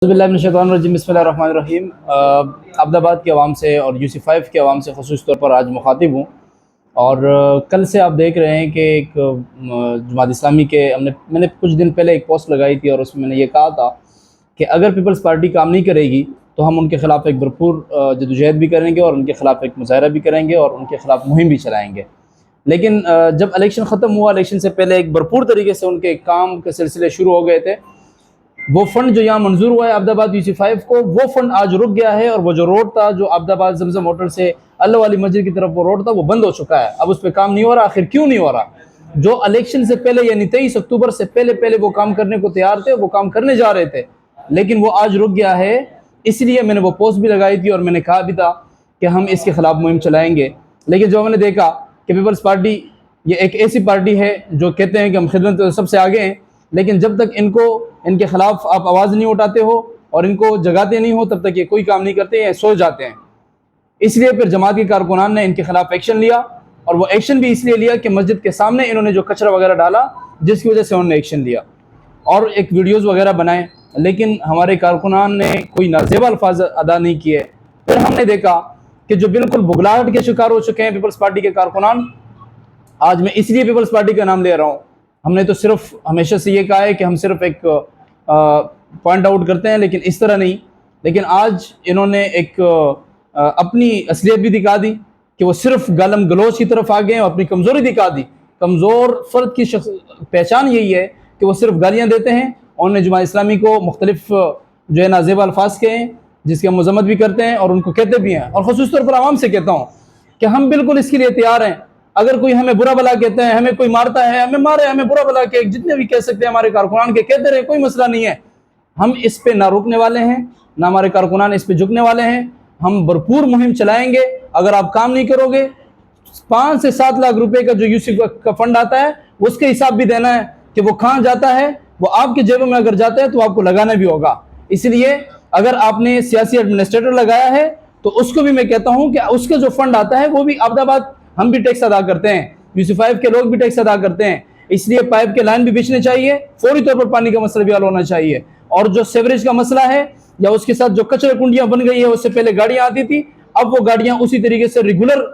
बिस्मिल्लाहिर्रहमानिर्रहीम। अब्दाबाद के अवाम से और UC5 के अवाम से ख़ुसूस तौर पर आज मुखातिब हूँ। और कल से आप देख रहे हैं कि एक जमात इस्लामी के मैंने कुछ दिन पहले एक पोस्ट लगाई थी और उसमें मैंने ये कहा था कि अगर पीपल्स पार्टी काम नहीं करेगी तो हम उनके ख़िलाफ़ एक भरपूर जदोजहद भी करेंगे और उनके ख़िलाफ़ एक मुज़ाहरा भी करेंगे और उनके ख़िलाफ़ मुहिम भी चलाएँगे। लेकिन जब इलेक्शन ख़त्म हुआ, इलेक्शन से पहले एक भरपूर तरीके से उनके काम के सिलसिले शुरू हो गए थे। वो फ़ंड जो यहाँ मंजूर हुआ है अब्दाबाद UC5 को, वो फ़ंड आज रुक गया है और वो जो रोड था जो अब्दाबाद जमजम होटल से अल्लाह वाली मस्जिद की तरफ वो रोड था वो बंद हो चुका है। अब उस पर काम नहीं हो रहा। आखिर क्यों नहीं हो रहा? जो इलेक्शन से पहले यानी 23 अक्टूबर से पहले वो काम करने को तैयार थे, वो काम करने जा रहे थे, लेकिन वो आज रुक गया है। इसलिए मैंने वो पोस्ट भी लगाई थी और मैंने कहा भी था कि हम इसके ख़िलाफ़ मुहिम चलाएँगे। लेकिन जो मैंने देखा कि पीपल्स पार्टी ये एक ऐसी पार्टी है जो कहते हैं कि हम खिदमत सबसे आगे हैं, लेकिन जब तक इनके ख़िलाफ़ आप आवाज़ नहीं उठाते हो और इनको जगाते नहीं हो तब तक ये कोई काम नहीं करते, ये सो जाते हैं। इसलिए फिर जमात के कारकुनान ने इनके ख़िलाफ़ एक्शन लिया और वो एक्शन भी इसलिए लिया कि मस्जिद के सामने इन्होंने जो कचरा वगैरह डाला, जिसकी वजह से उन्होंने एक्शन लिया और एक वीडियोज़ वगैरह बनाए, लेकिन हमारे कारकुनान ने कोई नाज़ेब अल्फाज अदा नहीं किए। फिर हमने देखा कि जो बिल्कुल बुगलाहट के शिकार हो चुके हैं पीपल्स पार्टी के कारकुनान। आज मैं इसलिए पीपल्स पार्टी का नाम ले रहा हूँ, हमने तो सिर्फ हमेशा से ये कहा है कि हम सिर्फ एक पॉइंट आउट करते हैं, लेकिन इस तरह नहीं। लेकिन आज इन्होंने एक अपनी असलियत भी दिखा दी कि वो सिर्फ गालम गलोच की तरफ आ गए हैं और अपनी कमज़ोरी दिखा दी। कमज़ोर फ़र्द की पहचान यही है कि वो सिर्फ गालियाँ देते हैं। उन्होंने जमात इस्लामी को मुख्तलिफ जो है नाज़ेब अल्फाज के हैं, जिसकी हम मज़म्मत भी करते हैं और उनको कहते भी हैं। और ख़ुसूस तौर पर आवाम से कहता हूँ कि हम बिल्कुल इसके लिए तैयार हैं। अगर कोई हमें बुरा भला कहते हैं, हमें कोई मारता है, हमें मारे, हमें बुरा भला के जितने भी कह सकते हैं हमारे कारकुनान के कहते रहे, कोई मसला नहीं है। हम इस पे ना रुकने वाले हैं, ना हमारे कारकुनान इस पे झुकने वाले हैं। हम भरपूर मुहिम चलाएंगे। अगर आप काम नहीं करोगे, 5 से 7 लाख रुपए का जो UC का फंड आता है उसके हिसाब भी देना है कि वो कहाँ जाता है। वो आपके जेबों में अगर जाता है तो आपको लगाना भी होगा। इसलिए अगर आपने सियासी एडमिनिस्ट्रेटर लगाया है तो उसको भी मैं कहता हूँ कि उसके जो फंड आता है वो भी अब्दाबाद हम भी टैक्स अदा करते हैं, UC5 के लोग भी टैक्स अदा करते हैं। इसलिए पाइप के लाइन भी बिछने चाहिए, फौरी तौर पर पानी का मसला भी हल होना चाहिए। और जो सेवरेज का मसला है या उसके साथ जो कचरा कुंडियां बन गई है, उससे पहले गाड़ियां आती थी, अब वो गाड़ियां उसी तरीके से रेगुलर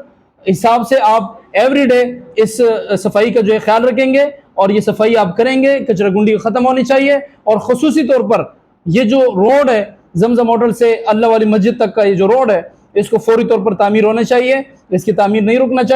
हिसाब से आप एवरीडे इस सफाई का जो है ख्याल रखेंगे और ये सफाई आप करेंगे। कचरा कुंडी ख़त्म होनी चाहिए। और ख़ुसूसी तौर पर ये जो रोड है जमजम होटल से अल्लाह वाली मस्जिद तक का ये जो रोड है, इसको फौरी तौर पर तामीर होना चाहिए। इसकी तामीर नहीं रुकना चाहिए।